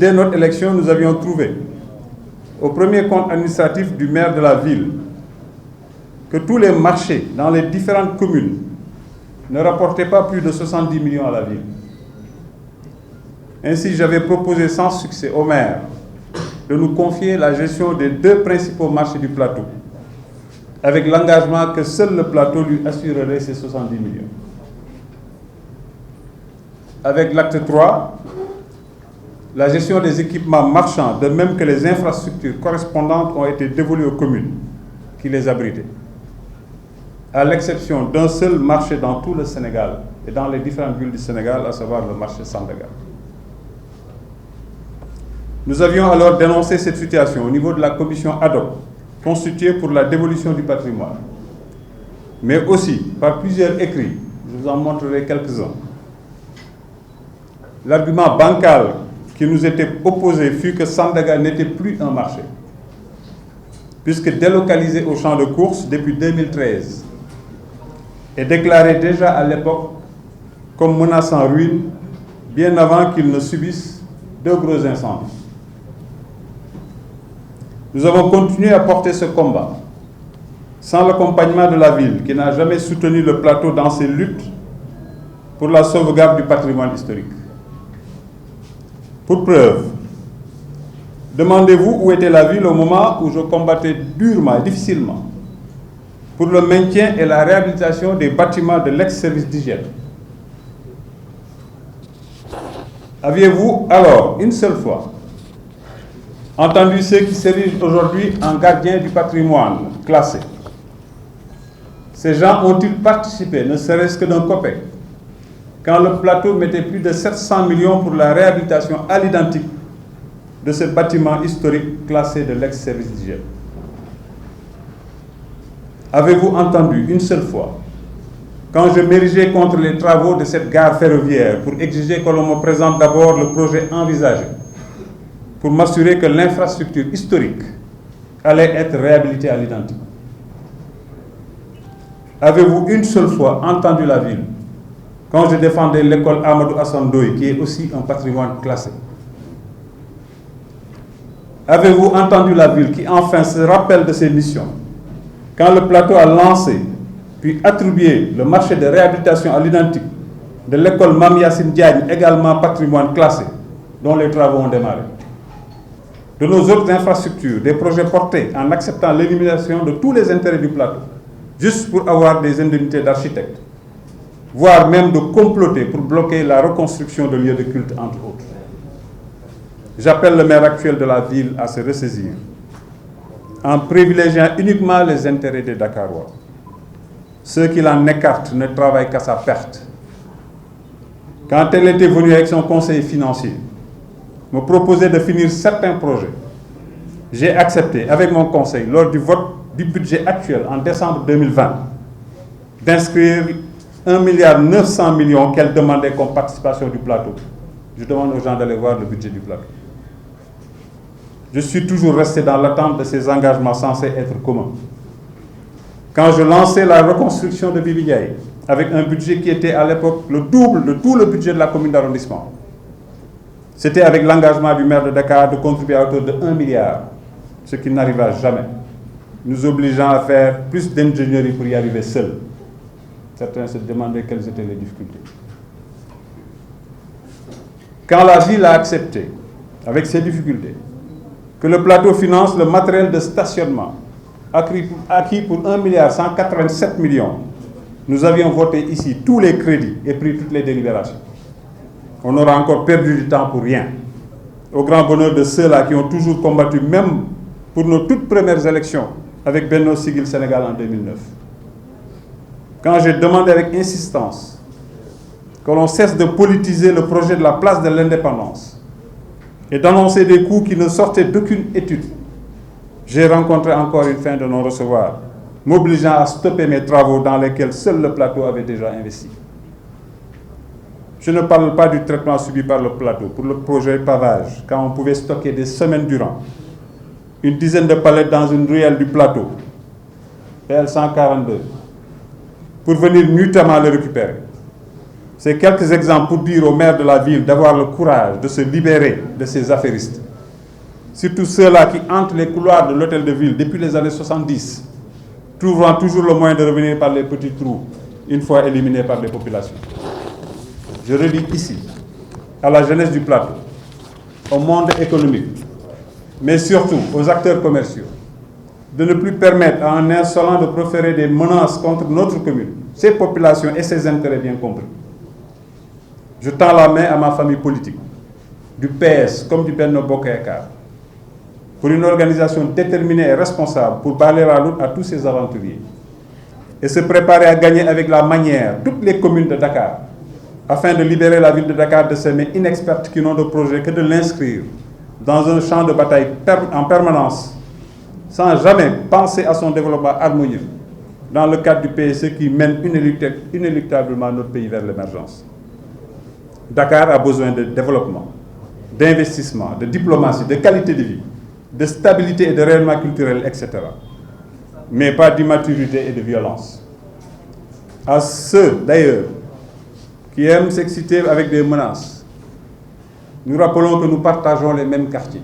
dès notre élection, nous avions trouvé, au premier compte administratif du maire de la ville, que tous les marchés dans les différentes communes ne rapportaient pas plus de 70 millions à la ville. Ainsi, j'avais proposé sans succès au maire de nous confier la gestion des 2 principaux marchés du plateau, avec l'engagement que seul le plateau lui assurerait ces 70 millions. Avec l'acte 3, la gestion des équipements marchands, de même que les infrastructures correspondantes, ont été dévolues aux communes qui les abritaient, à l'exception d'un seul marché dans tout le Sénégal et dans les différentes villes du Sénégal, à savoir le marché Sandaga. Nous avions alors dénoncé cette situation au niveau de la commission ad hoc constituée pour la dévolution du patrimoine, mais aussi par plusieurs écrits. Je vous en montrerai quelques-uns. L'argument bancal qui nous était opposé fut que Sandaga n'était plus un marché, puisque délocalisé au champ de course depuis 2013 et déclaré déjà à l'époque comme menaçant ruine bien avant qu'il ne subisse 2 gros incendies. Nous avons continué à porter ce combat sans l'accompagnement de la ville, qui n'a jamais soutenu le plateau dans ses luttes pour la sauvegarde du patrimoine historique. Pour preuve, demandez-vous où était la ville au moment où je combattais durement et difficilement pour le maintien et la réhabilitation des bâtiments de l'ex-service d'hygiène. Aviez-vous alors, une seule fois, entendu ceux qui s'érigent aujourd'hui en gardiens du patrimoine classé? Ces gens ont-ils participé, ne serait-ce que d'un copec, quand le plateau mettait plus de 700 millions pour la réhabilitation à l'identique de ce bâtiment historique classé de l'ex-service d'hygiène? Avez-vous entendu une seule fois, quand je m'érigeais contre les travaux de cette gare ferroviaire pour exiger que l'on me présente d'abord le projet envisagé, pour m'assurer que l'infrastructure historique allait être réhabilitée à l'identique? Avez-vous une seule fois entendu la ville quand je défendais l'école Amadou Hassan Ndoye, qui est aussi un patrimoine classé? Avez-vous entendu la ville qui enfin se rappelle de ses missions quand le plateau a lancé puis attribué le marché de réhabilitation à l'identique de l'école Mame Yacine Diagne, également patrimoine classé, dont les travaux ont démarré? De nos autres infrastructures, des projets portés en acceptant l'élimination de tous les intérêts du plateau, juste pour avoir des indemnités d'architecte, voire même de comploter pour bloquer la reconstruction de lieux de culte, entre autres. J'appelle le maire actuel de la ville à se ressaisir, en privilégiant uniquement les intérêts des Dakarois. Ceux qui l'en écartent ne travaillent qu'à sa perte. Quand elle était venue avec son conseiller financier me proposer de finir certains projets, j'ai accepté avec mon conseil, lors du vote du budget actuel en décembre 2020, d'inscrire 1,9 milliard qu'elle demandait comme participation du plateau. Je demande aux gens d'aller voir le budget du plateau. Je suis toujours resté dans l'attente de ces engagements censés être communs. Quand je lançais la reconstruction de Bibi Ndiaye, avec un budget qui était à l'époque le double de tout le budget de la commune d'arrondissement, c'était avec l'engagement du maire de Dakar de contribuer à hauteur de 1 milliard, ce qui n'arriva jamais, nous obligeant à faire plus d'ingénierie pour y arriver seul. Certains se demandaient quelles étaient les difficultés. Quand la ville a accepté, avec ses difficultés, que le plateau finance le matériel de stationnement acquis pour 1,187 milliard, nous avions voté ici tous les crédits et pris toutes les délibérations. On aura encore perdu du temps pour rien, au grand bonheur de ceux-là qui ont toujours combattu, même pour nos toutes premières élections, avec Benno Siggil Sénégal en 2009. Quand j'ai demandé avec insistance que l'on cesse de politiser le projet de la place de l'indépendance et d'annoncer des coûts qui ne sortaient d'aucune étude, j'ai rencontré encore une fin de non-recevoir, m'obligeant à stopper mes travaux dans lesquels seul le plateau avait déjà investi. Je ne parle pas du traitement subi par le plateau pour le projet pavage, quand on pouvait stocker des semaines durant une dizaine de palettes dans une ruelle du plateau, PL 142, pour venir nuitamment le récupérer. C'est quelques exemples pour dire au maire de la ville d'avoir le courage de se libérer de ces affairistes. Surtout ceux-là qui hantent les couloirs de l'hôtel de ville depuis les années 70, trouvant toujours le moyen de revenir par les petits trous, une fois éliminés par les populations. Je redis ici, à la jeunesse du plateau, au monde économique, mais surtout aux acteurs commerciaux, de ne plus permettre à un insolent de proférer des menaces contre notre commune, ses populations et ses intérêts bien compris. Je tends la main à ma famille politique, du PS comme du Benno Bokk Yakaar, pour une organisation déterminée et responsable pour balayer la route à tous ces aventuriers et se préparer à gagner avec la manière toutes les communes de Dakar afin de libérer la ville de Dakar de ces mains inexpertes qui n'ont de projet que de l'inscrire dans un champ de bataille en permanence sans jamais penser à son développement harmonieux dans le cadre du PSE qui mène inéluctablement notre pays vers l'émergence. Dakar a besoin de développement, d'investissement, de diplomatie, de qualité de vie, de stabilité et de rayonnement culturel, etc. Mais pas d'immaturité et de violence. À ceux, d'ailleurs, qui aiment s'exciter avec des menaces, nous rappelons que nous partageons les mêmes quartiers.